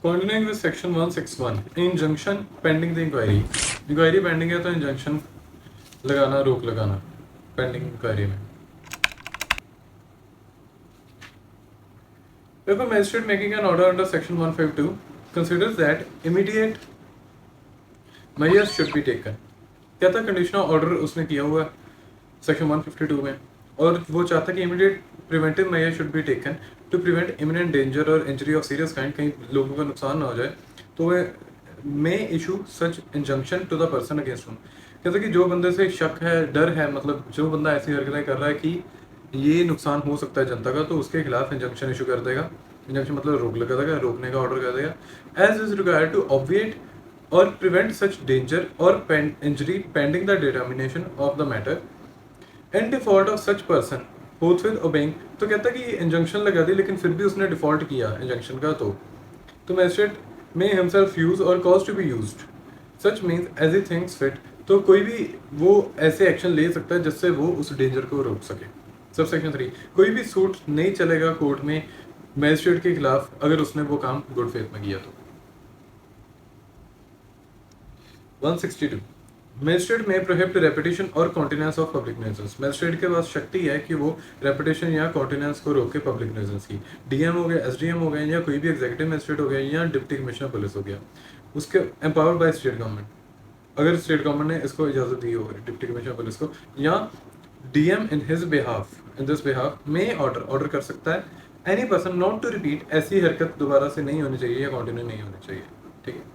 Continuing with section 161, injunction pending the inquiry. Inquiry pending है तो injunction लगाना, रोक लगाना पेंडिंग इंक्वायरी में. If a magistrate making an order under section 152 considers that immediate measures should be taken, कहता conditional order उसने किया हुआ सेक्शन 152 में और वो चाहता कि immediate preventive measure should be taken to prevent imminent danger और इंजरी ऑफ सीरियस काइंड, कहीं लोगों का नुकसान ना हो जाए, तो वह may issue such injunction to the person against whom. कहते कि जो बंदे से शक है, डर है, मतलब जो बंदा ऐसी हरकतें कर रहा है कि ये नुकसान हो सकता है जनता का, तो उसके खिलाफ इंजंक्शन इशू कर देगा. इंजंक्शन मतलब रोक लगा देगा, रोकने का ऑर्डर कर देगा. एज इज रिक्वायर्ड टू ऑब्विएट और प्रिवेंट सच डेंजर और injury pending the determination of the matter in default of such person forthwith obeying. तो कहता है कि इंजंक्शन लगा दी लेकिन फिर भी उसने डिफॉल्ट किया इंजंक्शन का, तो magistrate may himself use or cause to be used such means as he thinks fit. तो कोई भी वो ऐसे एक्शन ले सकता है जिससे वो उस डेंजर को रोक सके. सब सेक्शन 3, कोई भी सूट नहीं चलेगा कोर्ट में मैजिस्ट्रेट के खिलाफ अगर उसने वो काम गुड फेथ में किया तो. 162, मैजिस्ट्रेट में प्रोहिबिट रेपिटेशन और कॉन्टिन्यूंस ऑफ पब्लिक न्यूजेंस. मैजिस्ट्रेट के पास शक्ति है कि वो रेपिटेशन या कॉन्टिन्यूंस को रोके पब्लिक न्यूजेंस की. डीएम हो गया, एसडीएम हो गया, या कोई भी एग्जीक्यूटिव मैजिस्ट्रेट हो गया, या डिप्टी कमिश्नर पुलिस हो गया, उसके एम्पावर्ड बाय स्टेट गवर्नमेंट, अगर स्टेट गवर्नमेंट ने इसको इजाजत दी हो डिप्टी कमिश्नर पुलिस को, या DM in his behalf, in this behalf may order कर सकता है any person not to repeat, ऐसी हरकत दोबारा से नहीं होनी चाहिए या कंटिन्यू नहीं होनी चाहिए. ठीक है.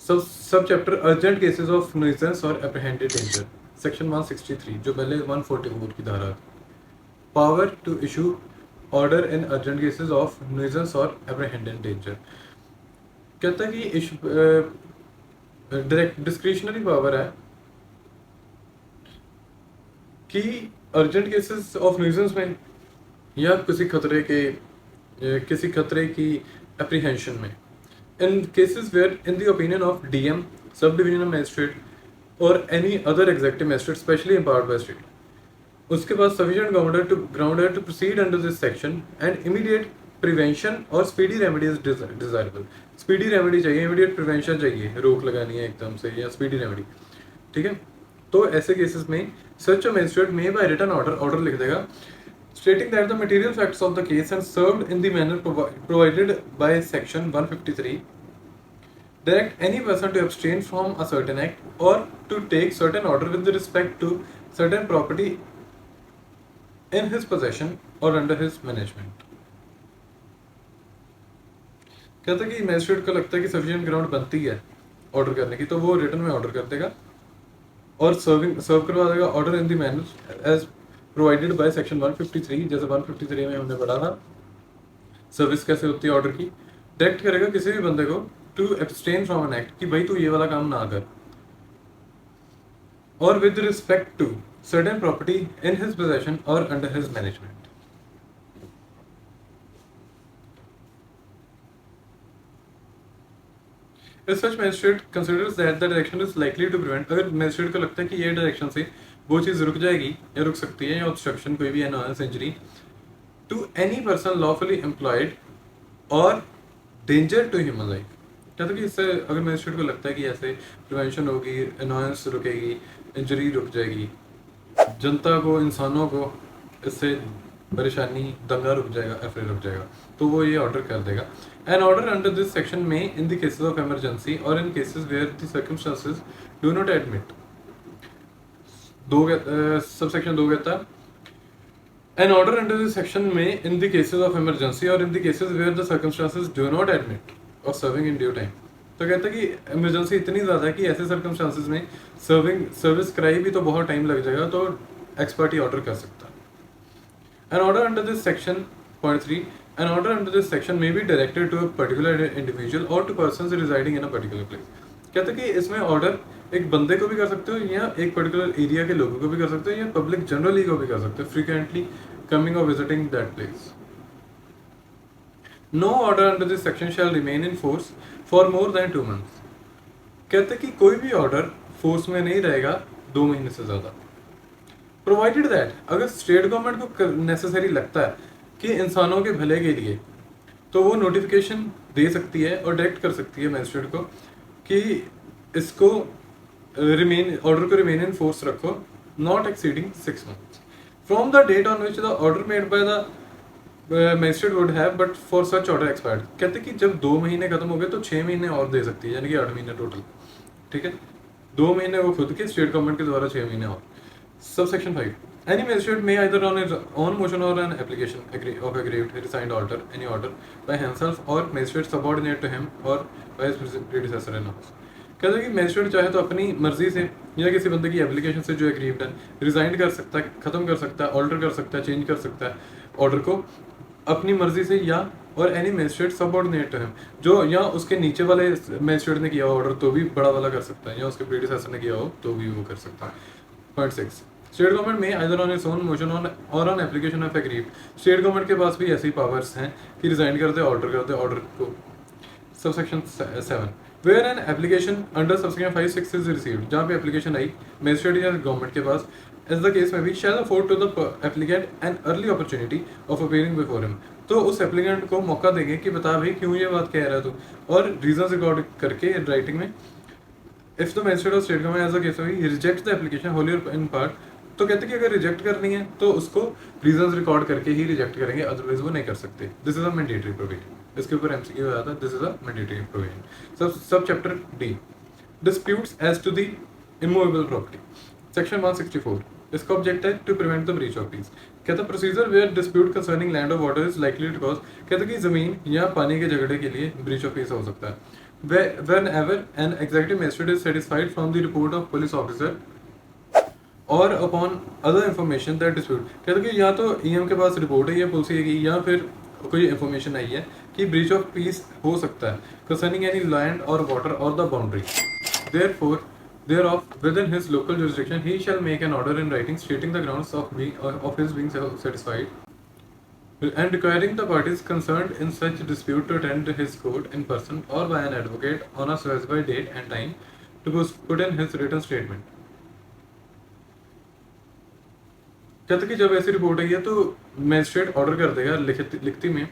Sub chapter urgent cases of nuisance or apprehended danger, section 163, जो पहले 144 की धारा. Power to issue order in urgent cases of nuisance or apprehended danger. कहता है कि डायरेक्ट डिस्क्रिशनरी पावर है कि अर्जेंट केसेस ऑफ न्यूसेंस में या किसी खतरे की एप्रीहेंशन में, in cases where in the opinion of DM, subdivisional magistrate or any other executive magistrate specially empowered by state, उसके पास sufficient ground है to proceed under this section and immediate prevention और speedy remedy is desirable. speedy remedy चाहिए, immediate prevention चाहिए, रोक लगानी है एकदम से, या speedy remedy. ठीक है. तो ऐसे केसेस में such a magistrate may by written order लिख देगा stating that the material facts of the case and served in the manner provided by section 153 direct any person to abstain from a certain act or to take certain order with respect to certain property in his possession or under his management. कहता है कि magistrate को लगता है कि sufficient ground बनती है order करने की, तो वो रिटर्न में ऑर्डर कर देगा और सर्व करवा देगा order in the manner as provided by section 153. जैसे 153 में हमने पढ़ा था सर्विस कैसे होती है ऑर्डर की. डायरेक्ट करेगा किसी भी बंदे को to abstain from an act, कि भाई तू ये वाला काम ना कर, और with respect to certain property in his possession और under his management. As such, magistrate considers that the direction is likely to prevent, अगर मैजिस्ट्रेट को लगता है कि ये डायरेक्शन से वो चीज़ रुक जाएगी या रुक सकती है, या ऑब्स्ट्रक्शन कोई भी annoyance injury to any person lawfully employed or danger to human life. कहते कि इससे अगर मैजिस्ट्रेट को लगता है कि ऐसे प्रिवेंशन होगी, अनॉयंस रुकेगी, इंजरी रुक जाएगी, जनता को, इंसानों को इससे परेशानी, दंगा रुक जाएगा, एफआईआर रुक जाएगा, तो वो ये ऑर्डर कर देगा. An order under this section may in the cases of emergency और in cases where the circumstances do not admit. Subsection 2 कहता है an order under this section may in the cases of emergency और in the cases where the circumstances do not admit of serving in due time. तो कहता है कि emergency इतनी ज़्यादा है कि ऐसे सर्कमस्टेंसेस में सर्विस कराई भी तो बहुत टाइम लग जाएगा, तो एक्सपर्ट ही ऑर्डर कर सकता है. An order under this section .3, an order under this section may be directed to a particular individual or to persons residing in a particular place. कहते हैं कि इसमें ऑर्डर एक बंदे को भी कर सकते हो, या एक पर्टिकुलर एरिया के लोगों को भी कर सकते हो, या पब्लिक जनरली को भी कर सकते हो, frequently coming or visiting that place. No order under this section shall remain in force for more than 2 months. कहते हैं कि कोई भी ऑर्डर फोर्स में नहीं रहेगा 2 महीने से ज़्यादा, प्रोवाइडेड दैट अगर स्टेट गवर्नमेंट को नेसेसरी लगता है कि इंसानों के भले के लिए, तो वो नोटिफिकेशन दे सकती है और डायरेक्ट कर सकती है मैजिस्ट्रेट को कि इसको ऑर्डर को रिमेन इन फोर्स रखो, not exceeding 6 months from the date on which the order made by the magistrate would have but for such order expired. कहते कि जब 2 महीने खत्म हो गए तो 6 महीने और दे सकती है, यानी कि 8 महीने टोटल। ठीक है, 2 महीने वो खुद के, स्टेट गवर्नमेंट के द्वारा 6 महीने और। Sub section 5, any magistrate may either on his own motion or an application of aggrieved resigned order, any order by himself or magistrate subordinate to him or by his predecessor in office। कहते हैं कि magistrate चाहे तो अपनी मर्जी से या किसी बंदे की एप्लीकेशन से जो एग्रीव्ड है रिजाइन कर सकता है, खत्म कर सकता है, ऑल्टर कर सकता है, चेंज कर सकता है ऑर्डर को अपनी मर्जी से, या or any magistrate subordinate to him, जो या उसके नीचे वाले मैजिस्ट्रेट ने किया हो ऑर्डर तो भी बड़ा वाला कर सकता है, या उसके प्रीडिसेसर ने किया हो तो भी वो कर सकता है। पॉइंट 6, स्टेट गवर्नमेंट में either on its own motion और on application of aggrieved, state government के पास भी ऐसी पावर्स हैं कि रिजाइन कर दे, ऑर्डर कर दे ऑर्डर को। Subsection 7, where an application under subsection 5, 6 is received, जहाँ पे एप्लीकेशन आई मैजिस्ट्रेट या गवर्नमेंट के पास, एज द केस में भी, shall afford to the applicant an early opportunity of appearing before him, तो उस एप्लीकेंट को मौका देंगे कि बता भाई क्यों ये बात कह रहा है तू, और रीजन रिकॉर्ड करके राइटिंग में। If the magistrate or state government as the case में भी रिजेक्ट द एप्लीकेशन होली और इन पार्ट, तो कहते हैं कि अगर रिजेक्ट करनी है तो उसको रीजंस रिकॉर्ड करके ही रिजेक्ट करेंगे, अदरवाइज वो नहीं कर सकते। This is a mandatory provision. इसके ऊपर एमसीक्यू आया था, this is a mandatory provision. Sub chapter D, disputes as to the immovable property, section 164। इसका ऑब्जेक्ट है to prevent the breach of peace. कहता है procedure where dispute concerning land और water is likely to cause, कहता है कि जमीन या पानी के झगड़े के लिए ब्रीच ऑफ पीस हो सकता है whenever an executive magistrate is satisfied from the report of police officer और upon other information that dispute. कहते हैं कि या तो ईएम के पास रिपोर्ट है या पुलिस की, या फिर कोई इन्फॉर्मेशन आई है कि ब्रीच ऑफ पीस हो सकता है कंसर्निंग एनी लैंड और वाटर और the boundary, therefore thereof within his local jurisdiction he shall make an order in writing stating the grounds of his being satisfied and requiring the parties concerned in such dispute to attend his court in person or by an advocate on a specified date and time to put in his written statement। कहते कि जब ऐसी report आई है तो magistrate order कर देगा लिखती में,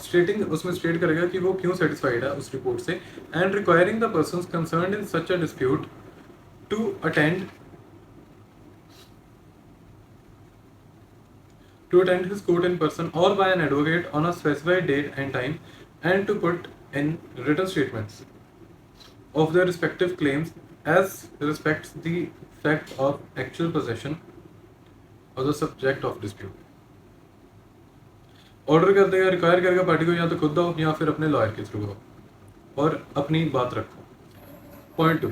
स्टेटिंग उसमें स्टेट करेगा कि वो क्यों सेटिस्फाइड है उस रिपोर्ट से, and requiring the persons concerned in such a dispute to attend his court in person or by an advocate on a specified date and time and to put in written statements of their respective claims as respects the fact of actual possession of the subject of dispute। Order कर देगा, require करेगा party को या तो खुद दो या फिर अपने लॉयर के थ्रू दो और अपनी बात रखो। पॉइंट 2,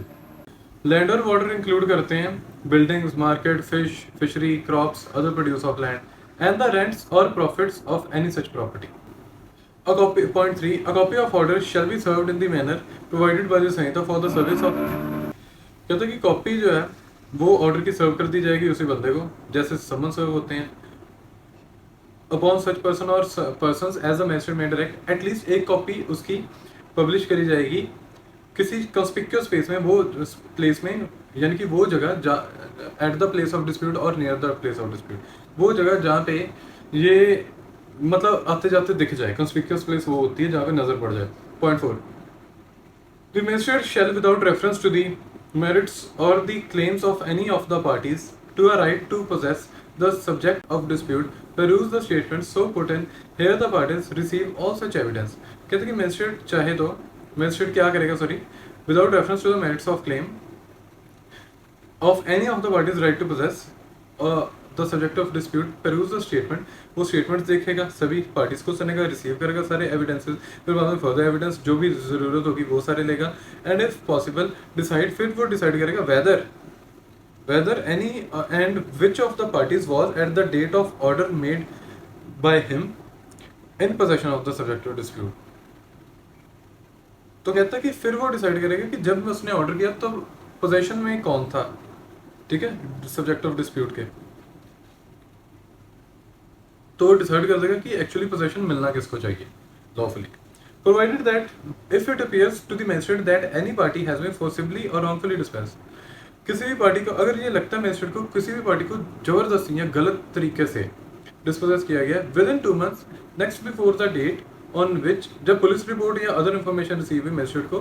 लैंड और वाटर इंक्लूड करते हैं buildings, market, fishery, crops, other produce of land and the rents or profits of any such property. Point 3, a copy of order shall be served in the manner provided by the Sanhita for the service of। कहते हैं कि copy जो है वो order की सर्व कर दी जाएगी उसी बंदे को, जैसे समन सर्व होते हैं। अपॉन सच पर्सन और पर्सन्स एज अ मैजिस्ट्रेट में डायरेक्ट, एटलीस्ट एक कॉपी उसकी पब्लिश करी जाएगी किसी कंस्पिक्यूअस प्लेस में, वो प्लेस में यानी कि वो जगह at the place of dispute or near the place of dispute, वो जगह जहाँ पे ये मतलब आते जाते दिख जाए। कंस्पिक्यूअस प्लेस वो होती है जहाँ पे नजर पड़ जाए। Point 4, the magistrate shall without reference to the merits or the claims of any of the parties to a right to possess the subject of dispute peruse the statements so put in here the parties receive all such evidence। कहते हैं कि magistrate चाहे तो magistrate क्या करेगा, sorry, without reference to the merits of claim of any of the parties right to possess the subject of dispute peruse the statement, वो statements देखेगा, सभी पार्टीज को सुनेगा, रिसीव करेगा सारे एविडेंसेस, फिर बाद में फर्दर एविडेंस जो भी जरूरत होगी वो सारे लेगा, एंड इफ पॉसिबल डिसाइड, फिर वो डिसाइड करेगा whether any and which of the parties was at the date of order made by him in possession of the subject of dispute। तो कहता है कि फिर वो डिसाइड करेगा कि जब उसने ऑर्डर किया तो पोजेशन में कौन था, ठीक है, सब्जेक्ट ऑफ डिस्प्यूट के, तो डिसाइड कर देगा कि एक्चुअली पोजेशन मिलना किसको चाहिए lawfully, provided that if it appears to the magistrate that any party has been forcibly or wrongfully dispensed, किसी भी पार्टी को अगर ये लगता है मैजिस्ट्रेट को किसी भी पार्टी को जबरदस्ती या गलत तरीके से डिस्पोजेस किया गया within 2 months next before the date on which, जब पुलिस रिपोर्ट या अदर इन्फॉर्मेशन रिसीव हुई मजिस्ट्रेट को,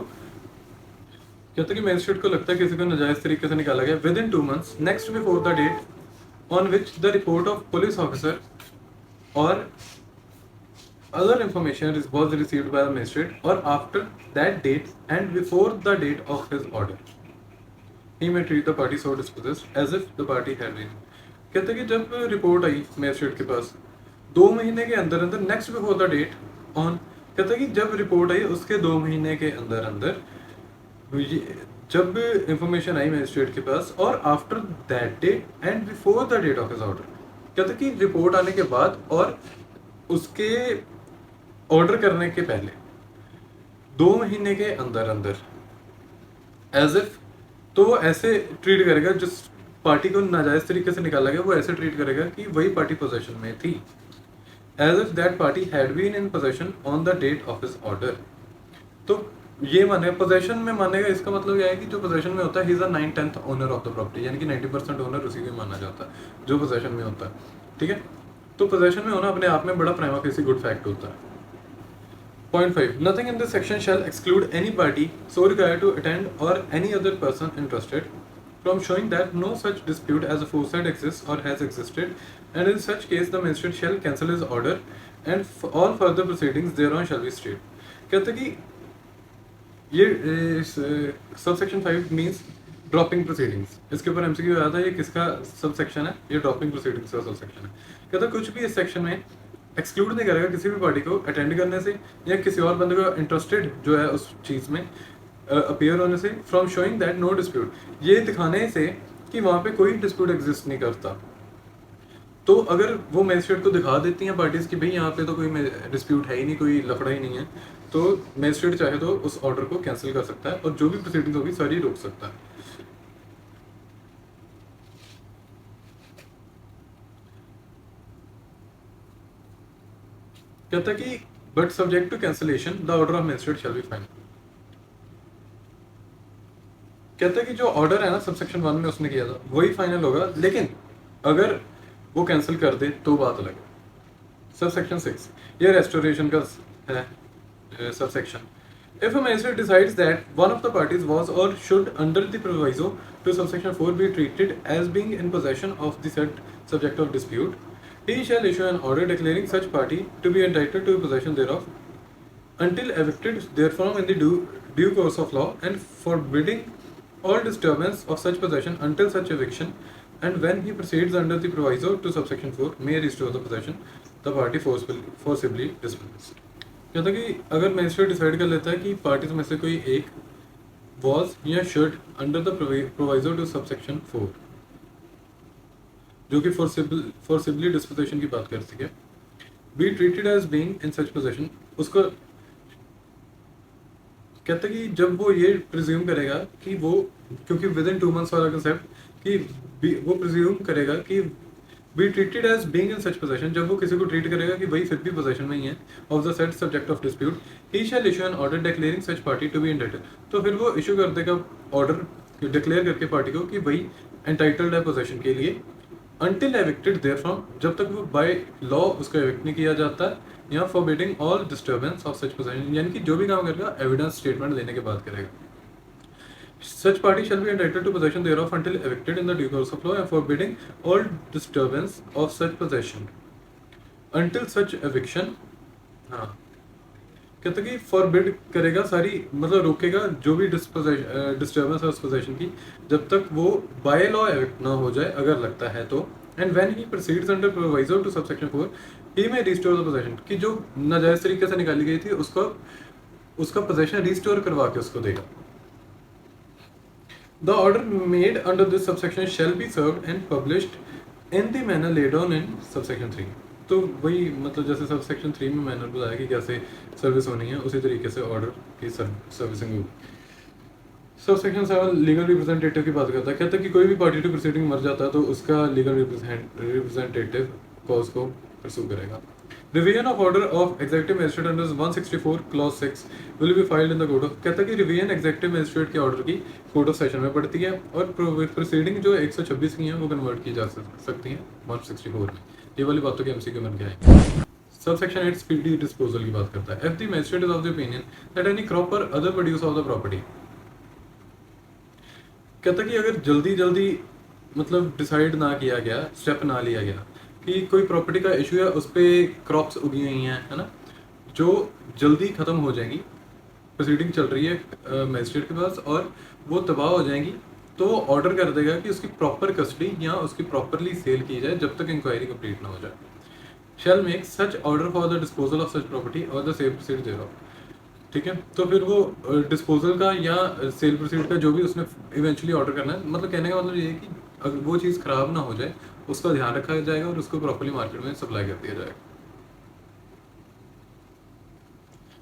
कहते कि मजिस्ट्रेट को लगता है किसी को नाजायज तरीके से निकाला गया within 2 months next before the date on which the report of police officer और other information was received by the magistrate or after that date and before the date of his order, he may treat the party so dispossessed as if the party had been. कहते कि जब report आई magistrate के पास 2 महीने के अंदर अंदर next before the date on, कहते कि जब रिपोर्ट आई उसके 2 महीने के अंदर अंदर जब इंफॉर्मेशन आई मैजिस्ट्रेट के पास और after that date and before the date of his order, कहते कि रिपोर्ट आने के बाद और उसके ऑर्डर करने के पहले 2 महीने के अंदर अंदर एज इफ, तो वो ऐसे ट्रीट करेगा जिस पार्टी को नाजायज तरीके से निकाला गया वो ऐसे ट्रीट करेगा कि वही पार्टी पोजेशन में थी, as if that party had been in possession on the date of his order. तो ये माने पोजेशन में मानेगा, इसका मतलब यह है कि जो पोजेशन में होता है he is a 9/10 owner of the property, यानी कि 90% ओनर उसी को माना जाता है जो पोजेशन में होता है। ठीक है, तो पोजेशन में होना अपने आप में बड़ा प्राइमा फेसी गुड फैक्ट होता है। Point 5. Nothing in this section shall exclude any party so required to attend or any other person interested from showing that no such dispute as aforesaid exists or has existed, and in such case the magistrate shall cancel his order and all further proceedings thereon shall be stayed. कहते कि ये subsection 5 means dropping proceedings, इसके ऊपर MCQ आया था, ये किसका subsection है, ये ड्रॉपिंग प्रोसीडिंग्स का सबसेक्शन है। कहता कुछ भी इस सेक्शन में एक्सक्लूड नहीं करेगा किसी भी पार्टी को अटेंड करने से या किसी और बंदे को इंटरेस्टेड जो है उस चीज़ में अपीयर होने से, from showing that no dispute, ये दिखाने से कि वहाँ पे कोई डिस्प्यूट एग्जिस्ट नहीं करता। तो अगर वो मैजिस्ट्रेट को दिखा देती हैं पार्टीज कि भाई यहाँ पे तो कोई डिस्प्यूट है ही नहीं, कोई लफड़ा ही नहीं है, तो मैजिस्ट्रेट चाहे तो उस ऑर्डर को कैंसिल कर सकता है और जो भी प्रोसीडिंग्स होगी सारी रोक सकता है। कहता कि but subject to cancellation the order of magistrate shall be final. कहता है कि जो ऑर्डर है ना सबसेक्शन 1 में उसने किया था वही फाइनल होगा, लेकिन अगर वो कैंसिल कर दे तो बात अलग है। सबसेक्शन 6 ये रेस्टोरेशन का है subsection. If a magistrate decides that one of the parties was or should under the proviso to subsection 4 be treated as being in possession of the said subject of dispute, he shall issue an order declaring such party to be entitled to possession thereof until evicted therefrom in the due course of law, and forbidding all disturbance of such possession until such eviction, and when he proceeds under the proviso to subsection 4 may restore the possession the party forcibly dispossessed। कहता कि अगर magistrate decide कर लेता है कि parties में से कोई एक वॉज या should under the proviso to subsection 4 जो कि फोर्सिबली डिस्पोजेशन की बात करती है, be treated as being in such position, उसको कहता कि जब वो ये प्रिज्यूम करेगा कि वो, क्योंकि विद इन 2 months वाला कंसेप्ट कि वो प्रिज्यूम करेगा कि be treated as being in such position, जब वो किसी को ट्रीट करेगा कि भाई फिर भी पोजीशन में ही है of the said subject of dispute, he shall issue an order declaring such party to be entitled. तो फिर वो इशू कर देगा ऑर्डर डिक्लेयर करके पार्टी को कि भाई एंटाइटल्ड है पोजीशन के लिए, अनटिल एविक्टेड देयरफ्रॉम, जब तक वो बाय लॉ उसको एविक्ट नहीं किया जाता, या forbidding all disturbance of such position, यानी कि जो भी काम करेगा एविडेंस स्टेटमेंट लेने के बाद करेगा। Such party shall be entitled to possession thereof until evicted in the due course of law, and forbidding all disturbance of such possession until such eviction। हाँ, कहते कि फॉरबिड करेगा सारी, मतलब रोकेगा जो भी डिस्टर्बेंस है उस पोजेशन की जब तक वो बाय लॉ एविक्ट ना हो जाए अगर लगता है तो, and when he proceeds under proviso to subsection 4 he may restore the possession, कि जो नाजायज तरीके से निकाली गई थी उसका पोजेशन रिस्टोर करवा के उसको देगा। The order made under this subsection shall be served and published in the manner laid down in subsection 3। तो वही मतलब जैसे सबसेक्शन 3 में मैनर बताया कि कैसे सर्विस होनी है, उसी तरीके से ऑर्डर की सर्विसिंग होगी। सबसेक्शन 7 लीगल रिप्रेजेंटेटिव की बात करता है। कहता है कि कोई भी पार्टी टू प्रोसीडिंग मर जाता है तो उसका लीगल रिप्रेजेंटेटिव कॉज को परसू करेगा। Revision of order of executive magistrate under 164 clause 6 will be filed in the court of. कहता है कि रिवीजन एग्जीक्यूटिव मजिस्ट्रेट के ऑर्डर की कोर्ट ऑफ सेशन में पड़ती है और प्रोसीडिंग जो 126 की हैं वो कन्वर्ट की जा सकती हैं 164 में। ये वाली बातों के एमसीक्यू बन के आएंगे। सब सेक्शन 8 स्पीडी डिस्पोजल की बात करता है। If the magistrate is of the opinion that any crop or other produce of the property, कहता है कि अगर जल्दी जल्दी मतलब डिसाइड ना किया गया, स्टेप ना लिया गया कि कोई प्रॉपर्टी का इशू है, उस पर क्रॉप्स उगी हुई हैं, है ना, जो जल्दी ख़त्म हो जाएंगी, प्रोसीडिंग चल रही है मैजिस्ट्रेट के पास और वो तबाह हो जाएंगी, तो वो ऑर्डर कर देगा कि उसकी प्रॉपर कस्टडी या उसकी प्रॉपरली सेल की जाए जब तक इंक्वायरी कंप्लीट ना हो जाए। शैल make such order for the disposal of such property और द सेल प्रोसीड देयरऑफ। ठीक है, तो फिर वो डिस्पोजल का या सेल प्रोसीड का जो भी उसने इवेंचुअली ऑर्डर करना है, मतलब कहने का मतलब ये है कि अगर वो चीज़ ख़राब ना हो जाए उसका ध्यान रखा जाएगा और उसको प्रॉपरली मार्केट में सप्लाई कर दिया जाएगा।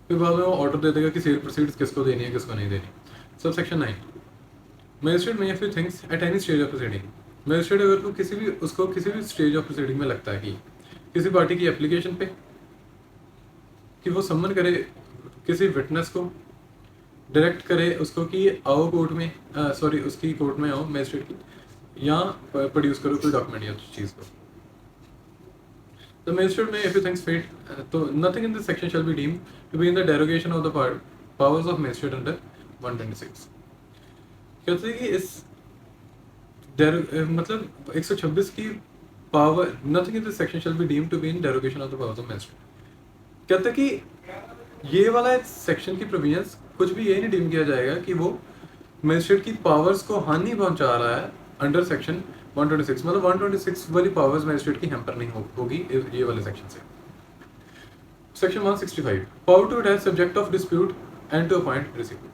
फिर बाद में वो ऑर्डर दे देगा कि सेल प्रोसीड्स किसको देनी है किसको नहीं देनी। Sub section 9, magistrate may if he thinks at any stage of proceeding, magistrate अगर को किसी भी स्टेज ऑफ प्रोसीडिंग में लगता है कि किसी पार्टी की एप्लीकेशन पे कि वो सम्मन करे किसी विटनेस को, डायरेक्ट करे उसको कि आओ कोर्ट में, सॉरी उसकी कोर्ट में आओ मैजिस्ट्रेट की, या प्रोड्यूस करो कोई डॉक्यूमेंट या चीज़ को। The magistrate may, if he thinks fit, so nothing in this section shall be deemed to be in the derogation of the powers of magistrate under 126. कहते हैं कि इस मतलब 126 की power, nothing in this section shall be deemed to be in derogation of the powers of magistrate। कहते हैं कि ये वाला सेक्शन की प्रोविजंस कुछ भी ये नहीं डीम किया जाएगा कि वो मैजिस्ट्रेट की पावर्स को हानि पहुंचा रहा है अंडर सेक्शन 126, मतलब 126 वाली पावर्स मैजिस्ट्रेट की हैम्पर नहीं होगी ये वाले सेक्शन से। Section 165, power to attach subject of dispute and to appoint receiver.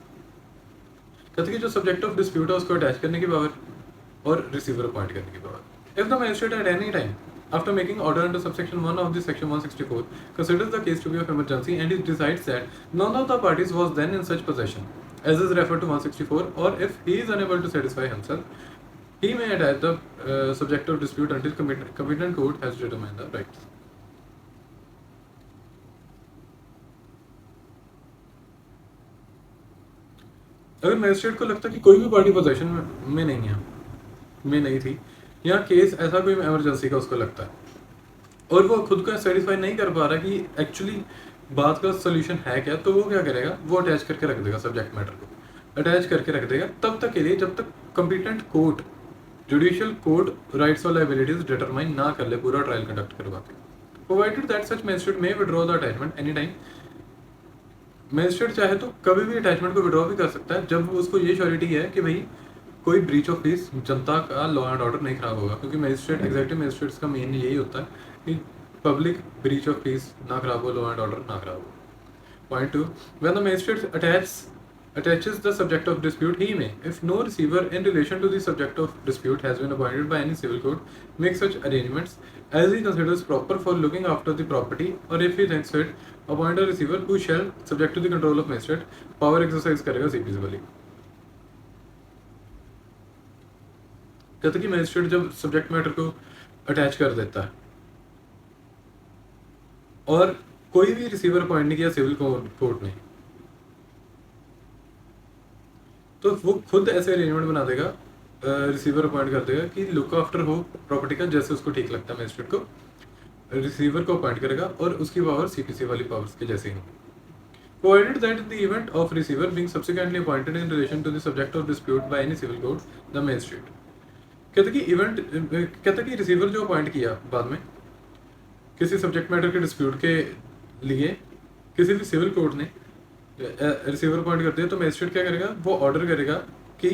कहते हैं कि जो सब्जेक्ट ऑफ डिस्प्यूट है उसको अटैच करने की पावर और रिसीवर अपॉइंट करने की power. If the magistrate at any time after making order under subsection 1 of this section 164 considers the case to be of emergency and it decides that none of the parties was then in such possession as is referred to 164, or if he is unable to satisfy himself, he may attach the subject of dispute until competent court has determined the rights। अगर magistrate को लगता है कि कोई भी party position में नहीं थी या केस ऐसा कोई इमरजेंसी का उसको लगता है और वो खुद को सेटिस्फाई नहीं कर पा रहा कि एक्चुअली बात का सोल्यूशन है क्या, तो वो क्या करेगा, वो अटैच करके रख देगा, सब्जेक्ट मैटर को अटैच करके रख देगा तब तक के लिए जब तक competent court, judicial court rights और लायबिलिटीज डिटरमाइन ना कर ले, पूरा ट्रायल कंडक्ट करवाते। Provided that such magistrate may withdraw the attachment any time, magistrate चाहे तो कभी भी अटैचमेंट को विड्रॉ भी कर सकता है जब उसको ये श्योरिटी है कि भाई कोई ब्रीच ऑफ पीस, जनता का लॉ एंड ऑर्डर नहीं खराब होगा, क्योंकि मैजिस्ट्रेट एग्जीक्यूटिव मैजिस्ट्रेट्स का मेन यही होता है कि पब्लिक ब्रीच ऑफ पीस ना खराब हो, लॉ एंड ऑर्डर ना खराब हो। Point 2, when the magistrate attaches the subject of dispute, he may, if no receiver in relation to the subject of dispute has been appointed by any civil court, make such arrangements as he considers proper for looking after the property, or if he thinks fit, appoint a receiver who shall, subject to the control of magistrate, power exercise करेगा CPC वाली। कहते कि magistrate जब subject matter को attach कर देता है और कोई भी रिसीवर अपॉइंट नहीं किया सिविल कोर्ट ने, तो वो खुद ऐसे अरेंजमेंट बना देगा, रिसीवर अपॉइंट कर देगा कि लुक आफ्टर हो प्रॉपर्टी का जैसे उसको ठीक लगता है, मैजिस्ट्रेट को रिसीवर को अपॉइंट करेगा और उसकी पावर सीपीसी वाली पावर्स के जैसे ही। Provided that the event of receiver being subsequently appointed in relation to the subject of dispute by any civil court, the magistrate. कहते कि रिसीवर जो अपॉइंट किया बाद में किसी सब्जेक्ट मैटर के डिस्प्यूट के लिए किसी भी सिविल कोर्ट ने रिसीवर अपॉइंट कर दिया, तो मैजिस्ट्रेट क्या करेगा, वो ऑर्डर करेगा कि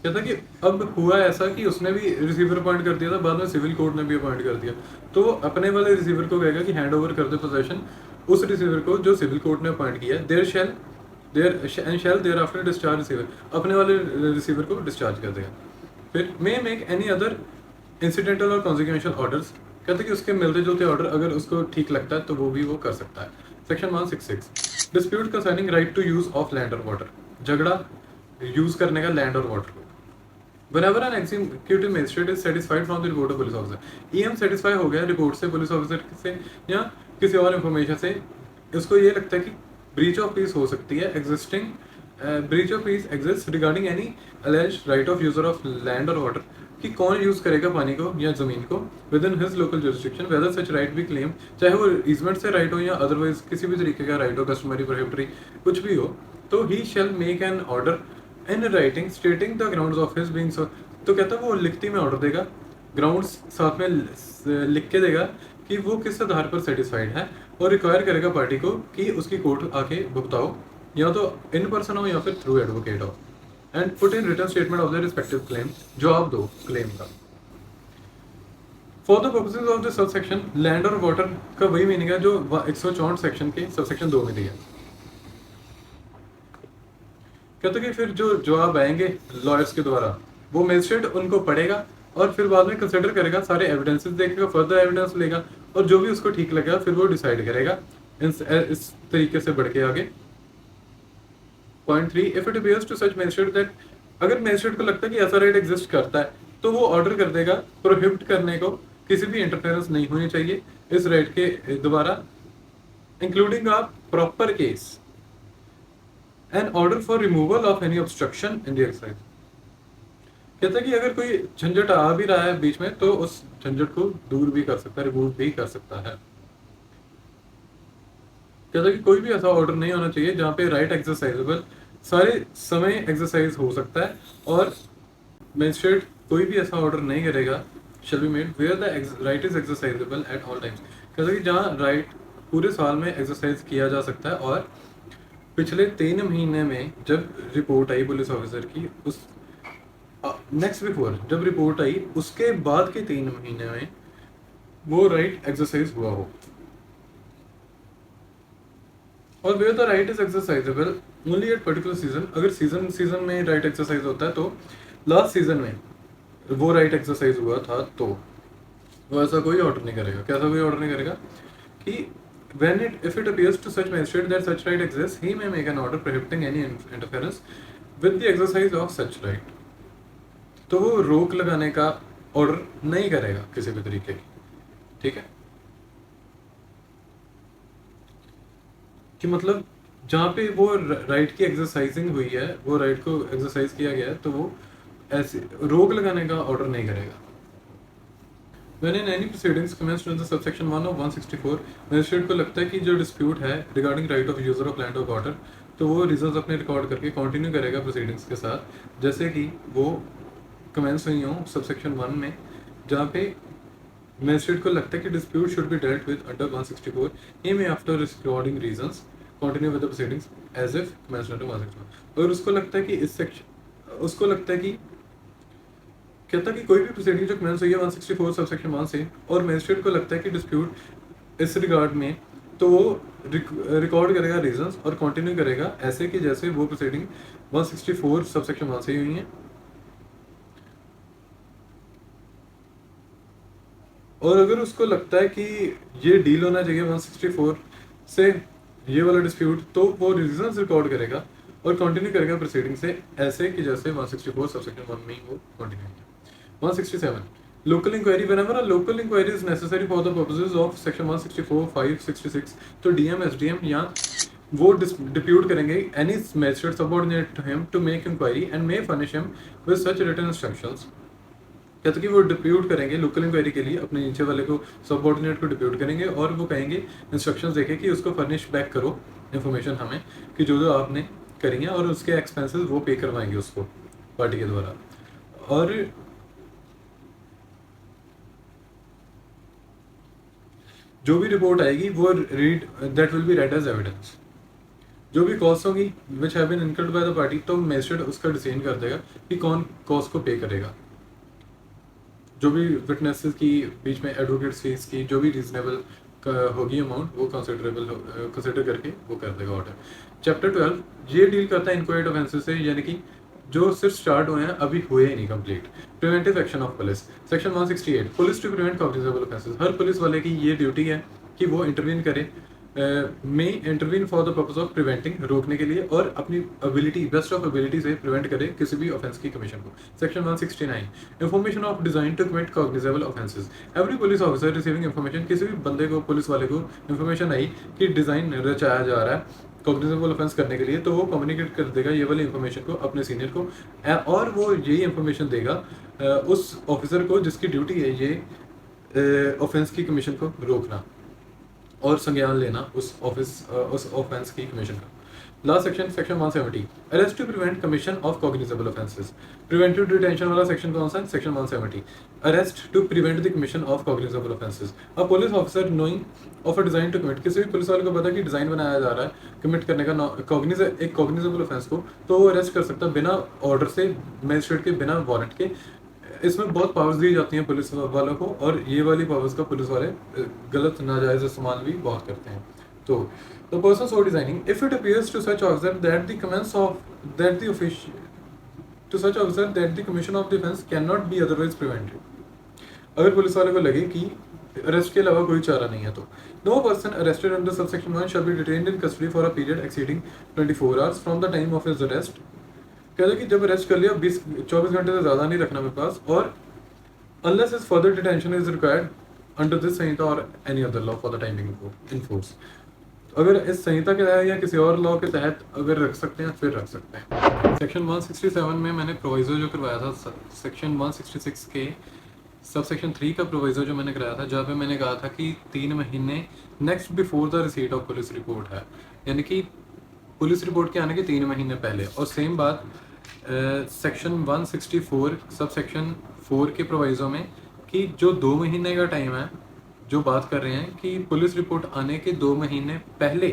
कहता कि अब हुआ ऐसा कि उसने भी रिसीवर अपॉइंट कर दिया था, बाद में सिविल कोर्ट ने भी अपॉइंट कर दिया, तो वो अपने वाले रिसीवर को कहेगा कि हैंड ओवर कर दे पोजेशन उस रिसीवर को जो सिविल कोर्ट ने अपॉइंट किया, देयर आफ्टर डिस्चार्ज रिसीवर, अपने वाले रिसीवर को डिस्चार्ज कर देगा। फिर may make any other incidental और कॉन्सिक्वेंशियल ऑर्डर्स, कहते कि उसके मिलते जुलते ऑर्डर अगर उसको ठीक लगता है तो वो भी वो कर सकता है। Section 166, dispute concerning right to use of land और वाटर, झगड़ा यूज करने का लैंड और वाटर को। Whenever an executive magistrate is satisfied from the report of police officer, EM satisfy हो गया रिपोर्ट से, पुलिस ऑफिसर से या किसी और इन्फॉर्मेशन से, इसको ये लगता है कि ब्रीच ऑफ पीस हो सकती है, breach of piece exist regarding any alleged right of user of land or water, कि कौन यूज़ करेगा पानी को या ज़मीन को within his local jurisdiction, whether such right be claim, चाहे वो ईजमेंट से राइट हो या अदरवाइज किसी भी तरीके का राइट हो, कस्टमरी, प्रोहिबिटरी, कुछ भी हो, तो he shall make an order in writing stating the grounds of his being. तो कहता है वो लिखती में ऑर्डर देगा, ग्राउंड्स साथ में लिख के देगा कि वो किस आधार पर सेटिस्फाइड है, और रिक्वायर करेगा पार्टी को कि उसकी कोर्ट आके भुगताओ, या तो इन पर्सन हो या फिर थ्रू एडवोकेट हो, and put in written statement of the respective claim, जवाब दो क्लेम का। For the purposes of the sub section, land और वाटर का वही मीनिंग है जो 164 सेक्शन के सब सेक्शन 2 में दिया। कहते कि फिर जो जवाब आएंगे लॉयर्स के द्वारा, वो मजिस्ट्रेट उनको पढ़ेगा और फिर बाद में कंसिडर करेगा, सारे एविडेंसेस देखेगा, फर्दर एविडेंस लेगा, और जो भी उसको ठीक लगेगा फिर वो डिसाइड करेगा इस तरीके से बढ़ के आगे। Point 3, if it appears to such magistrate that, अगर मजिस्ट्रेट को लगता है कि ऐसा राइट एग्जिस्ट करता है, तो वो ऑर्डर कर देगा प्रोहिबिट करने को, किसी भी इंटरफेरेंस नहीं होनी चाहिए इस राइट के द्वारा, including a proper case, an order for removal of any obstruction in the exercise. कहता है कि अगर कोई झंझट आ भी रहा है बीच में, तो उस झंझट को दूर भी कर सकता है, रिमूव भी कर सकता है। कहता है कि कोई भी ऐसा ऑर्डर नहीं होना चाहिए जहाँ पे राइट एक्सरसाइजेबल सारे समय एक्सरसाइज हो सकता है, और मजिस्ट्रेट कोई भी ऐसा ऑर्डर नहीं करेगा shall be made where the right is exercisable at all times. कहता है कि जहाँ राइट पूरे साल में एक्सरसाइज किया जा सकता है, और पिछले 3 महीने में जब रिपोर्ट आई पुलिस ऑफिसर की, उस नेक्स्ट बिफोर जब रिपोर्ट आई उसके बाद के 3 महीने में वो राइट एक्सरसाइज हुआ हो, और where the right is exercisable only at particular season. अगर सीजन में राइट एक्सरसाइज होता है, तो लास्ट सीजन में वो राइट एक्सरसाइज हुआ था, तो वो ऐसा कोई ऑर्डर नहीं करेगा। कैसा कोई ऑर्डर नहीं करेगा कि if it appears to such magistrate that such right exists, he may make an order prohibiting any interference with the exercise of such right। तो वो रोक लगाने का ऑर्डर नहीं करेगा किसी भी तरीके की, ठीक है, कि मतलब जहाँ पे वो राइट की एक्सरसाइजिंग हुई है, वो राइट को एक्सरसाइज किया गया है, तो वो ऐसे रोक लगाने का ऑर्डर नहीं करेगा। When in any proceedings commenced under subsection 1 of 164, magistrate को लगता है कि जो डिस्प्यूट है regarding right of user of land और वाटर, तो वो रीजंस अपने रिकॉर्ड करके कंटिन्यू करेगा प्रोसीडिंग्स के साथ, जैसे कि वो कमेंस हुई हों सबसेक्शन 1 में, जहाँ पे मजिस्ट्रेट को लगता है कि dispute should be dealt with under 164, he may after recording reasons continue with the proceedings as if commenced under 164। और उसको लगता है कि इस सेक्शन, उसको लगता है कि कहता कि कोई भी प्रोसीडिंग जो कमेंस हुई है 164 सबसेक्शन 1 से, और मजिस्ट्रेट को लगता है कि डिस्प्यूट इस रिगार्ड में, तो वो रिकॉर्ड करेगा रीजंस और कंटिन्यू करेगा ऐसे कि जैसे वो प्रोसीडिंग 164 सबसेक्शन 1 से ही हुई है। और अगर उसको लगता है कि ये डील होना चाहिए 164 से ये वाला डिस्प्यूट, तो वो रीजंस रिकॉर्ड करेगा और कंटिन्यू करेगा प्रोसीडिंग से ऐसे कि जैसे 164 सबसेक्शन 1 में ही वो कंटिन्यू किया। 167, local inquiry, whenever a local inquiry is necessary for the purposes of section 164, 5, 66, तो DM, SDM या वो डिप्यूट करेंगे any magistrate subordinate to him to make inquiry and may furnish him with such written instructions। कहते कि वो depute करेंगे local inquiry के लिए, अपने नीचे वाले को सबऑर्डिनेट को डिप्यूट करेंगे, और वो कहेंगे इंस्ट्रक्शंस देके कि उसको फर्निश बैक करो इन्फॉर्मेशन हमें कि जो आपने करी है, और उसके एक्सपेंसेस वो पे करवाएंगे उसको पार्टी के द्वारा। और जो भी रिपोर्ट आएगी वो that will be read as evidence. जो भी कॉस्ट होगी which have been incurred by the party, तो मजिस्ट्रेट उसका डिसीजन कर देगा कि कौन कॉस्ट को पे करेगा। जो भी विटनेसेस की बीच में एडवोकेट्स फीस की जो भी रीजनेबल होगी अमाउंट, वो कंसिडर करके वो कर देगा ऑर्डर। चैप्टर 12 ये डील करता है इंक्वायर्ड ऑफेंसेस से, यानी कि जो सिर्फ स्टार्ट हुए हैं, अभी हुए ही नहीं complete. Preventive action of police, section 168, police to prevent cognizable offences. हर पुलिस वाले की ये ड्यूटी है कि वो इंटरवीन करे, में intervene for the purpose of preventing, रोकने के लिए, और अपनी एबिलिटी बेस्ट ऑफ एबिलिटी से प्रिवेंट करे किसी भी ऑफेंस की कमीशन को। Section 169, information of design to commit cognizable offences. Every police officer receiving information, किसी भी बंदे को, पुलिस वाले को इंफॉर्मेशन आई कि डिजाइन रचाया जा रहा है कॉग्निजेबल ऑफेंस करने के लिए, तो वो कम्युनिकेट कर देगा ये वाली इन्फॉर्मेशन को अपने सीनियर को, और वो यही इन्फॉर्मेशन देगा उस ऑफिसर को जिसकी ड्यूटी है ये ऑफेंस की कमीशन को रोकना और संज्ञान लेना उस ऑफेंस की कमीशन का। Last section, section 170, arrest to prevent commission of cognizable offences. Preventive detention वाला सेक्शन कौन सा है? Section 170, arrest to prevent the commission of cognizable offences. A police officer knowing of a design to commit, किसी भी police वाले को पता कि डिजाइन बनाया जा रहा है कमिट करने का एक कॉग्निजेबल ऑफेंस को, तो वो अरेस्ट कर सकता है बिना ऑर्डर से, मजिस्ट्रेट के, बिना वारंट के। इसमें बहुत पावर्स दी जाती हैं पुलिस वालों को, और ये वाली पावर्स का पुलिस वाले गलत नाजायज इस्तेमाल भी बहुत करते हैं। तो the person so designing, if it appears to such officer that the commence of that the official to such officer that the commission of the offence cannot be otherwise prevented, अगर पुलिस वाले को लगे कि arrest के अलावा कोई चारा नहीं है, तो no person arrested under subsection 1 shall be detained in custody for a period exceeding 24 hours from the time of his arrest। कहते हैं कि जब अरेस्ट कर लिया 24 घंटे से ज़्यादा नहीं रखना मेरे पास, और unless his further detention is required under this Samhita or any other law for the time being in force। अगर इस संहिता के तहत या किसी और लॉ के तहत अगर रख सकते हैं फिर रख सकते हैं। सेक्शन 167 में मैंने प्रोविजो जो करवाया था, सेक्शन 166 के सब सेक्शन 3 का प्रोविजो जो मैंने कराया था, जहाँ पे मैंने कहा था कि 3 महीने next before the receipt of police report है, यानी कि पुलिस रिपोर्ट के आने के 3 महीने पहले। और सेम बात सेक्शन 164 सब सेक्शन 4 के प्रोविजो में कि जो 2 महीने का टाइम है, जो बात कर रहे हैं कि पुलिस रिपोर्ट आने के 2 महीने पहले,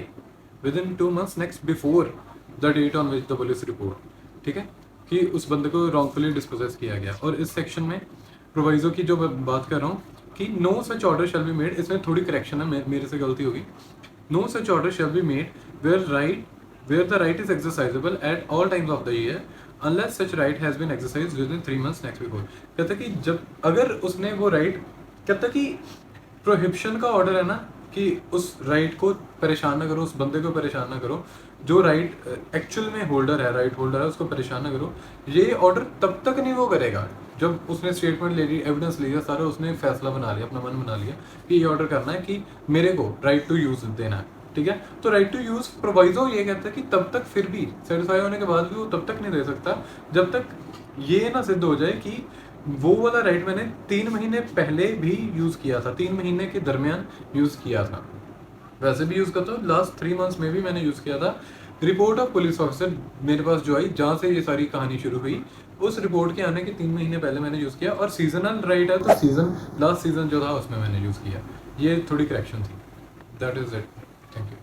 within 2 months next before the date on which the police report, ठीक है, कि उस बंदे को रॉन्गफुली डिस्पोजेस किया गया। और इस सेक्शन में प्रोवाइजो की जो बात कर रहा हूँ कि no such order shall be made, इसमें थोड़ी करेक्शन है, मेरे से गलती होगी। No such order shall be made where the right is exercisable at all times of the year unless such right has been exercised within 3 months next before. कहता कि जब अगर उसने वो राइट, कहता कि प्रोहिबिशन का ऑर्डर है ना, कि उस राइट को परेशान ना करो, उस बंदे को परेशान ना करो जो राइट एक्चुअल में होल्डर है, राइट होल्डर है, उसको परेशान ना करो। ये ऑर्डर तब तक नहीं वो करेगा जब उसने स्टेटमेंट ले ली, एविडेंस लिया, सारा उसने फैसला बना लिया, अपना मन बना लिया कि ये ऑर्डर करना है कि मेरे को राइट टू यूज़ देना है, ठीक है। तो राइट टू यूज़ प्रोवाइजो ये कहता है कि तब तक फिर भी सेटिस्फाई होने के बाद भी वो तब तक नहीं दे सकता जब तक ये ना सिद्ध हो जाए कि वो वाला राइट मैंने 3 महीने पहले भी यूज़ किया था, 3 महीने के दरमियान यूज़ किया था। वैसे भी यूज़ करता हूँ, लास्ट 3 months में भी मैंने यूज़ किया था। रिपोर्ट ऑफ पुलिस ऑफिसर मेरे पास जो आई, जहाँ से ये सारी कहानी शुरू हुई, उस रिपोर्ट के आने के 3 महीने पहले मैंने यूज़ किया। और सीजनल राइट है तो लास्ट सीजन जो था उसमें मैंने यूज़ किया। ये थोड़ी करेक्शन थी। That is it, thank you.